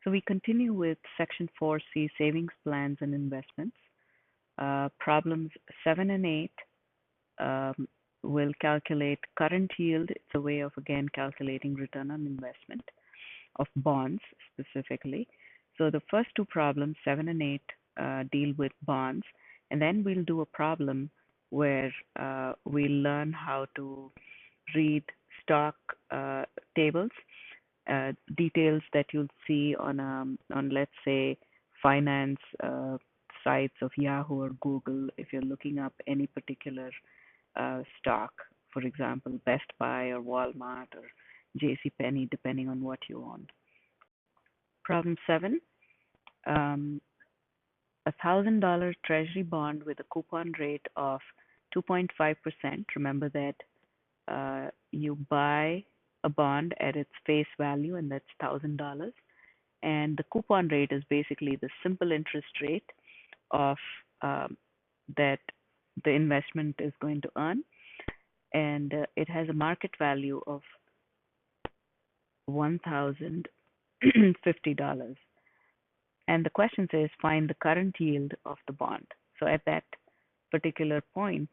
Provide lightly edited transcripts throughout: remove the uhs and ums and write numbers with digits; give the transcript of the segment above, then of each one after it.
So we continue with Section 4C, Savings Plans and Investments. Problems 7 and 8 um, will calculate current yield. It's a way of, again, calculating return on investment of bonds specifically. So the first two problems, 7 and 8, deal with bonds. And then we'll do a problem where we learn how to read stock tables, details that you'll see on let's say finance sites of Yahoo or Google if you're looking up any particular stock, for example, Best Buy or Walmart or J.C. Penney, depending on what you own. Problem 7. $1,000 Treasury bond with a coupon rate of 2.5%. Remember that you buy a bond at its face value, and that's $1,000. And the coupon rate is basically the simple interest rate of that the investment is going to earn, and it has a market value of $1,050. And the question says find the current yield of the bond. So at that particular point,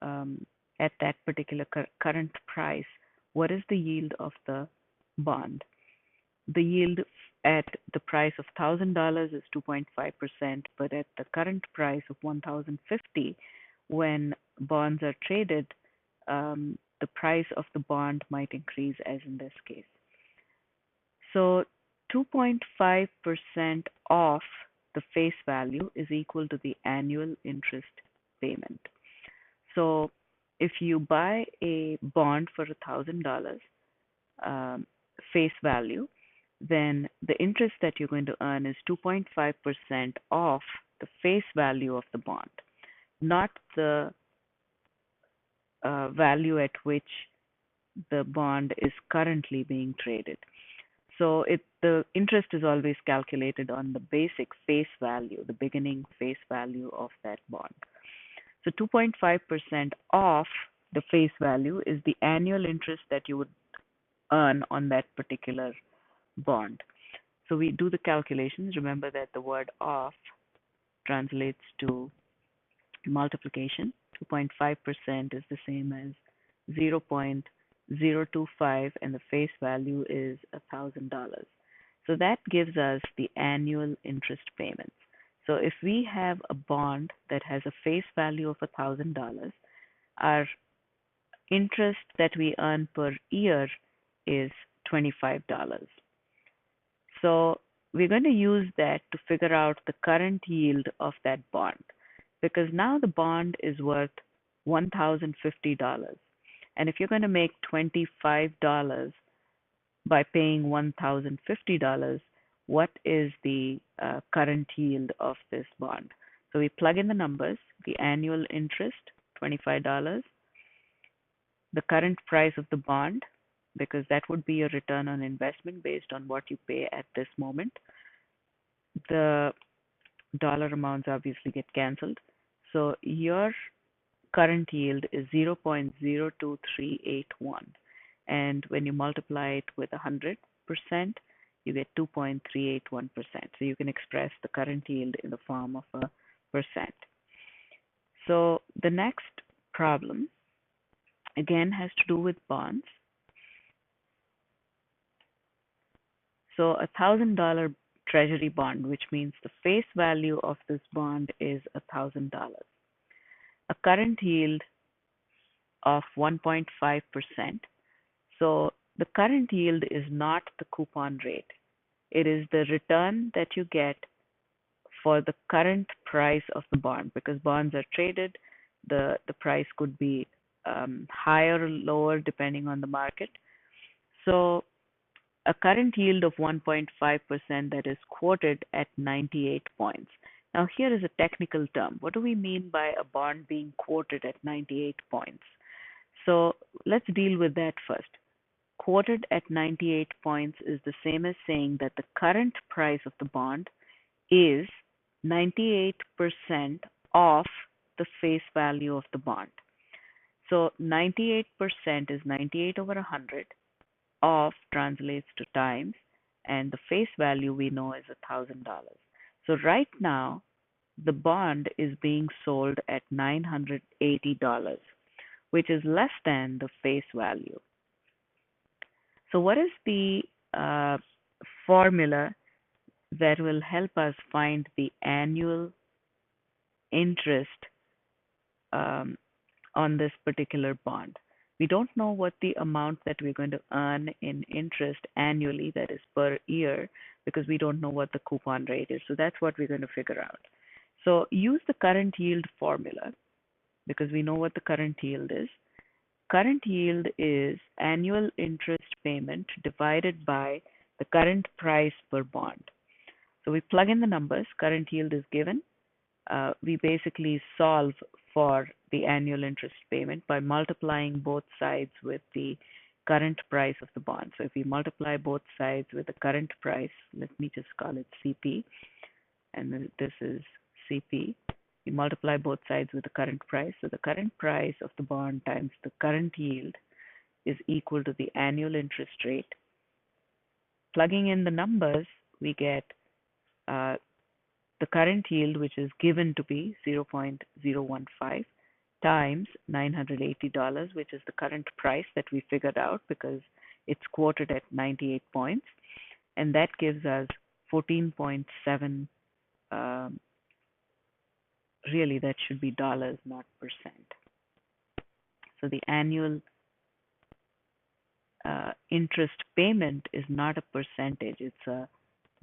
at that particular current price, what is the yield of the bond? The yield at the price of $1,000 is 2.5%, but at the current price of $1,050, when bonds are traded, the price of the bond might increase, as in this case. So 2.5% off the face value is equal to the annual interest payment. So if you buy a bond for $1,000 face value, then the interest that you're going to earn is 2.5% off the face value of the bond, not the value at which the bond is currently being traded. So the interest is always calculated on the basic face value, the beginning face value of that bond. So 2.5% off the face value is the annual interest that you would earn on that particular bond. So we do the calculations. Remember that the word off translates to multiplication. 2.5% is the same as 0.025, and the face value is $1,000. So that gives us the annual interest payments. So if we have a bond that has a face value of $1,000, our interest that we earn per year is $25. So we're going to use that to figure out the current yield of that bond, because now the bond is worth $1,050. And if you're going to make $25 by paying $1,050, what is the current yield of this bond? So we plug in the numbers, the annual interest, $25, the current price of the bond, because that would be a return on investment based on what you pay at this moment. The dollar amounts obviously get canceled. So your current yield is 0.02381. And when you multiply it with 100%, you get 2.381%. So you can express the current yield in the form of a percent. So the next problem, again, has to do with bonds. So $1,000 Treasury bond, which means the face value of this bond is $1,000. A current yield of 1.5%. So the current yield is not the coupon rate. It is the return that you get for the current price of the bond, because bonds are traded. The price could be higher or lower depending on the market. So a current yield of 1.5% that is quoted at 98 points. Now here is a technical term. What do we mean by a bond being quoted at 98 points? So let's deal with that first. Quoted at 98 points is the same as saying that the current price of the bond is 98% off the face value of the bond. So 98% is 98 over 100. Off translates to times, and the face value we know is $1,000. So right now, the bond is being sold at $980, which is less than the face value. So what is the uh, formula that will help us find the annual interest um, on this particular bond? We don't know what the amount that we're going to earn in interest annually, that is per year, because we don't know what the coupon rate is. So that's what we're going to figure out. So use the current yield formula because we know what the current yield is. Current yield is annual interest payment divided by the current price per bond. So we plug in the numbers, current yield is given. We basically solve for the annual interest payment by multiplying both sides with the current price of the bond. So if we multiply both sides with the current price, let me just call it CP, and this is CP. We multiply both sides with the current price. So the current price of the bond times the current yield is equal to the annual interest rate. Plugging in the numbers, we get uh, the current yield, which is given to be 0.015 times $980, which is the current price that we figured out because it's quoted at 98 points. And that gives us 14.7. Really, that should be dollars, not percent. So the annual interest payment is not a percentage, it's a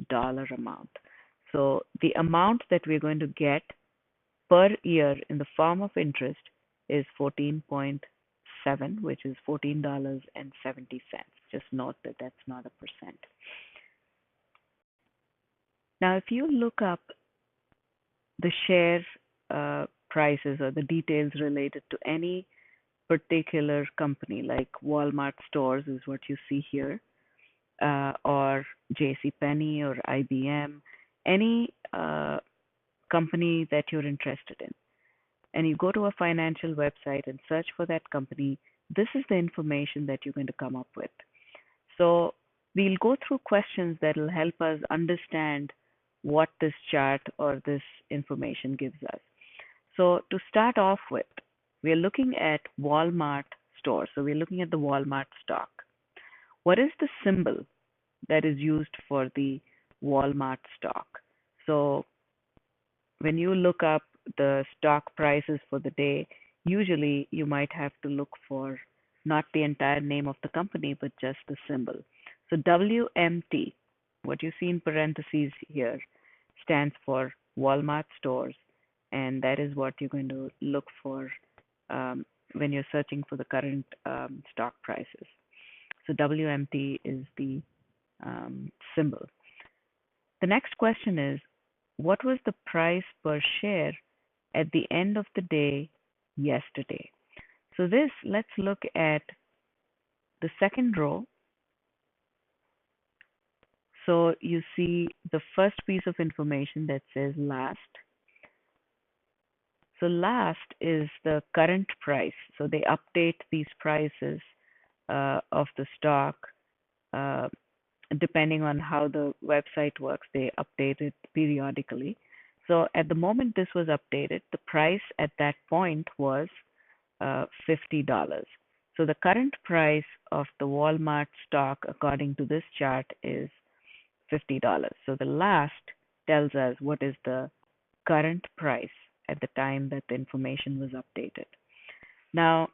dollar amount. So the amount that we're going to get per year in the form of interest is 14.7, which is $14.70. Just note that that's not a percent. Now, if you look up the share prices or the details related to any particular company, like Walmart stores is what you see here, or JCPenney or IBM, any company that you're interested in, and you go to a financial website and search for that company, this is the information that you're going to come up with. So we'll go through questions that will help us understand what this chart or this information gives us. So to start off with, we're looking at Walmart store. So we're looking at the Walmart stock. What is the symbol that is used for the Walmart stock? So when you look up the stock prices for the day, usually you might have to look for not the entire name of the company, but just the symbol. So WMT, what you see in parentheses here, stands for Walmart stores, and that is what you're going to look for when you're searching for the current stock prices. So WMT is the symbol. The next question is, what was the price per share at the end of the day yesterday? So this, let's look at the second row. So you see the first piece of information that says last. So last is the current price. So they update these prices of the stock depending on how the website works. They update it periodically. So at the moment this was updated, the price at that point was $50. So the current price of the Walmart stock, according to this chart, is $50. So the last tells us what is the current price at the time that the information was updated. Now,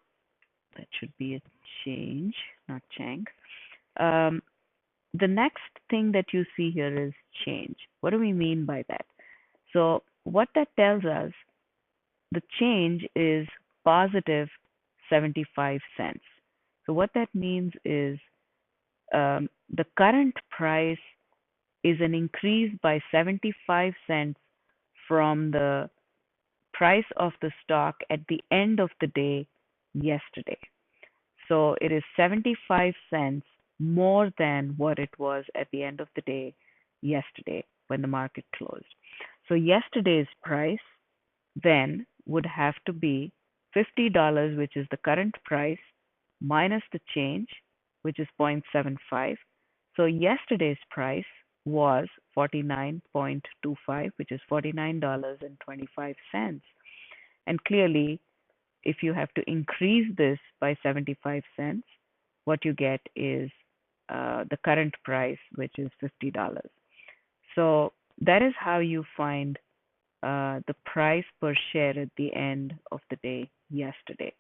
that should be a change, not change. The next thing that you see here is change. What do we mean by that? So what that tells us, the change is positive 75 cents. So what that means is the current price is an increase by 75 cents from the price of the stock at the end of the day yesterday. So it is 75 cents more than what it was at the end of the day yesterday when the market closed. So yesterday's price then would have to be $50, which is the current price, minus the change, which is 0.75. So yesterday's price was 49.25, which is $49.25. And clearly, if you have to increase this by 75 cents, what you get is the current price, which is $50. So that is how you find the price per share at the end of the day yesterday,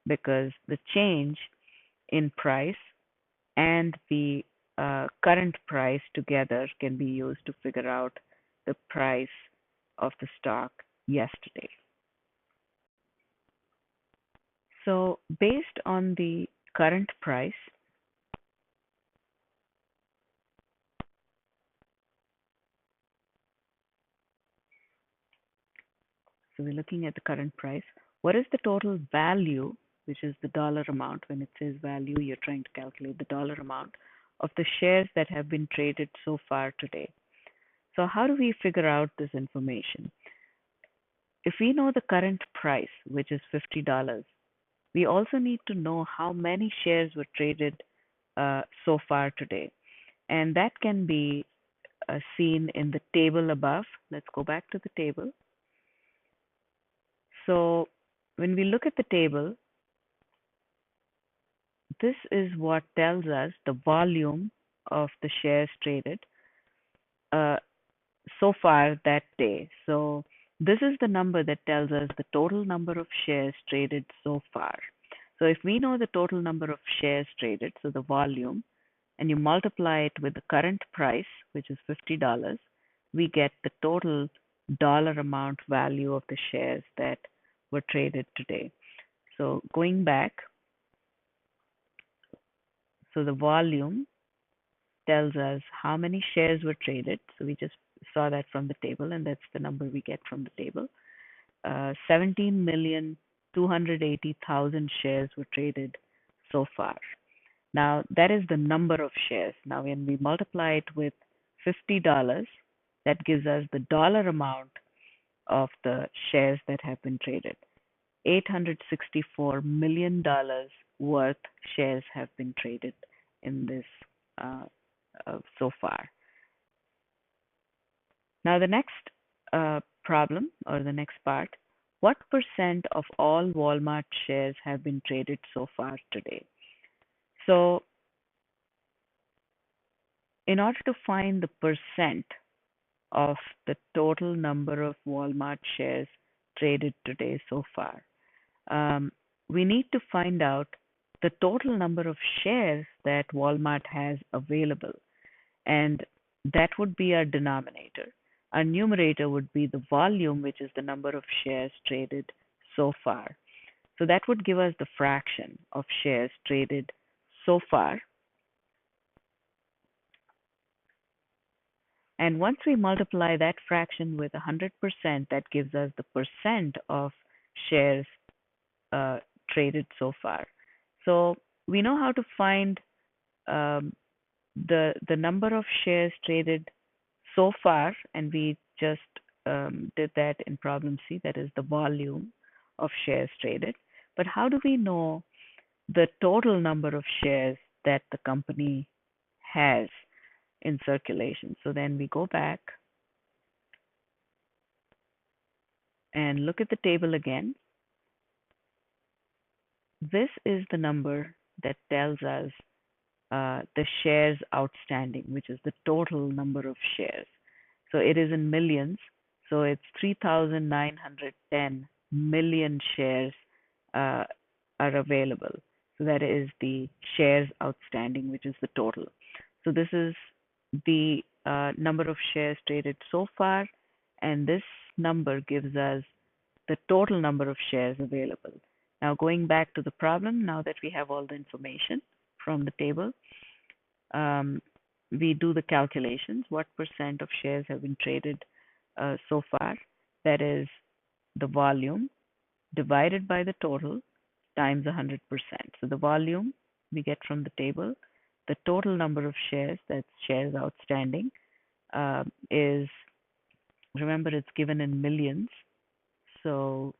because the change in price and the current price together can be used to figure out the price of the stock yesterday. So based on the current price, so we're looking at the current price, what is the total value, which is the dollar amount? When it says value, you're trying to calculate the dollar amount of the shares that have been traded so far today. So how do we figure out this information? If we know the current price, which is $50, we also need to know how many shares were traded so far today. And that can be seen in the table above. Let's go back to the table. So when we look at the table, this is what tells us the volume of the shares traded uh, so far that day. So this is the number that tells us the total number of shares traded so far. So if we know the total number of shares traded, so the volume, and you multiply it with the current price, which is $50, we get the total dollar amount value of the shares that were traded today. So going back, so the volume tells us how many shares were traded. So we just saw that from the table, and that's the number we get from the table. 17,280,000 shares were traded so far. Now, that is the number of shares. Now, when we multiply it with $50, that gives us the dollar amount of the shares that have been traded. $864 million worth shares have been traded in this uh, so far. Now, the next problem, or the next part, what percent of all Walmart shares have been traded so far today? So in order to find the percent of the total number of Walmart shares traded today so far, we need to find out the total number of shares that Walmart has available, and that would be our denominator. Our numerator would be the volume, which is the number of shares traded so far. So that would give us the fraction of shares traded so far. And once we multiply that fraction with 100%, that gives us the percent of shares uh, traded so far. So we know how to find um, the number of shares traded so far, and we just did that in problem C, that is the volume of shares traded. But how do we know the total number of shares that the company has in circulation? So then we go back and look at the table again. This is the number that tells us the shares outstanding, which is the total number of shares. So it is in millions. So it's 3,910 million shares are available. So that is the shares outstanding, which is the total. So this is the number of shares traded so far, and this number gives us the total number of shares available. Now going back to the problem, now that we have all the information from the table, we do the calculations. What percent of shares have been traded so far? That is the volume divided by the total times 100%. So the volume we get from the table, the total number of shares, that's shares outstanding, is, remember, it's given in millions. So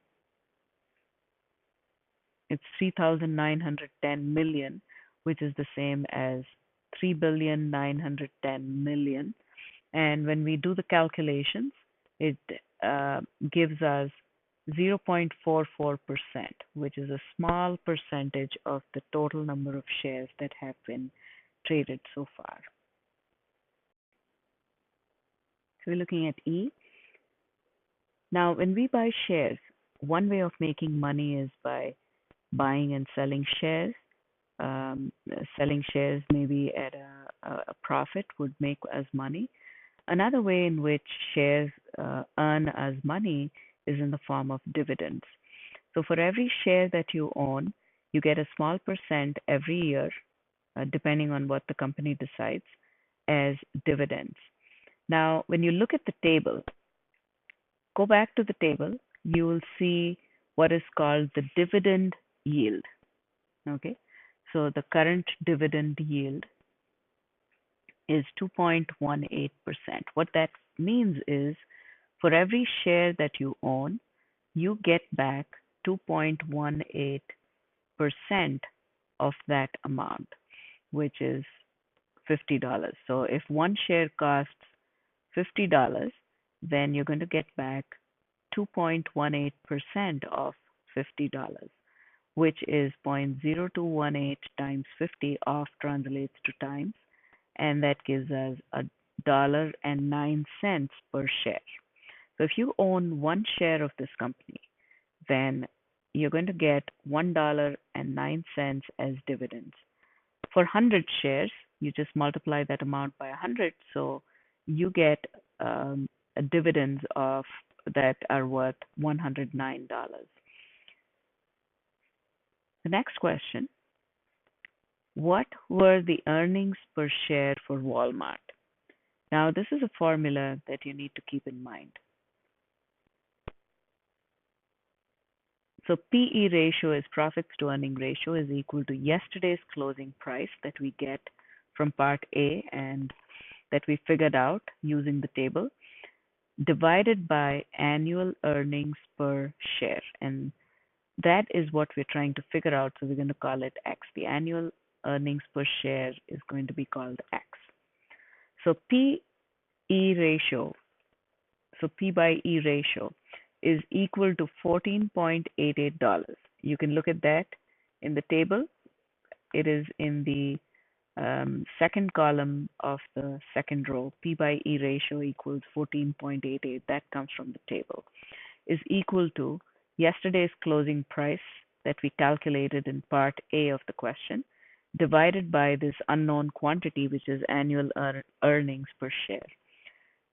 it's 3,910 million, which is the same as 3,910,000,000. And when we do the calculations, it gives us 0.44%, which is a small percentage of the total number of shares that have been traded so far. So we're looking at E. Now, when we buy shares, one way of making money is by buying and selling shares. Selling shares maybe at a profit would make us money. Another way in which shares earn us money is in the form of dividends. So for every share that you own, you get a small percent every year, depending on what the company decides, as dividends. Now, when you look at the table, go back to the table, you will see what is called the dividend yield. Okay, so the current dividend yield is 2.18%. What that means is for every share that you own, you get back 2.18% of that amount, which is $50. So if one share costs $50, then you're going to get back 2.18% of $50, which is 0.0218 times 50 off translates to times, and that gives us $1.09 per share. So if you own one share of this company, then you're going to get $1.09 as dividends. For 100 shares, you just multiply that amount by 100, so you get dividends of that are worth $109. The next question, what were the earnings per share for Walmart? Now, this is a formula that you need to keep in mind. So PE ratio is profits to earning ratio is equal to yesterday's closing price that we get from part A and that we figured out using the table, divided by annual earnings per share. And that is what we're trying to figure out. So we're going to call it X. The annual earnings per share is going to be called X. So PE ratio, so P by E ratio is equal to $14.88. You can look at that in the table. It is in the second column of the second row. P by E ratio equals 14.88. That comes from the table. Is equal to yesterday's closing price that we calculated in part A of the question, divided by this unknown quantity, which is annual earnings per share.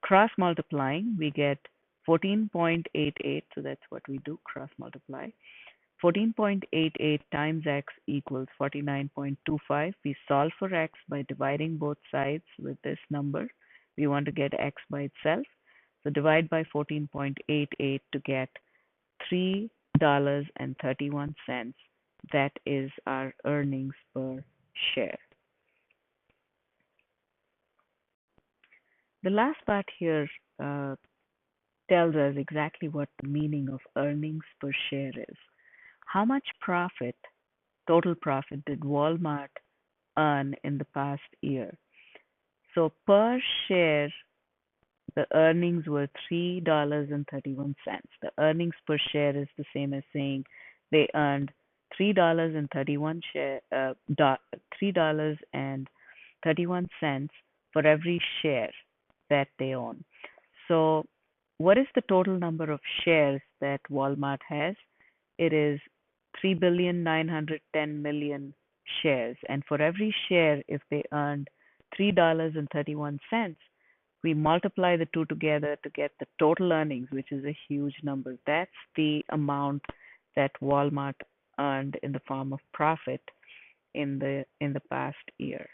Cross multiplying, we get 14.88, so that's what we do, cross multiply. 14.88 times x equals 49.25. We solve for x by dividing both sides with this number. We want to get x by itself. So divide by 14.88 to get $3.31. That is our earnings per share. The last part here tells us exactly what the meaning of earnings per share is. How much profit, total profit, did Walmart earn in the past year? So per share, the earnings were $3.31. The earnings per share is the same as saying they earned $3.31 for every share that they own. So what is the total number of shares that Walmart has? It is 3,910,000,000 shares. And for every share, if they earned $3.31, we multiply the two together to get the total earnings, which is a huge number. That's the amount that Walmart earned in the form of profit in the past year.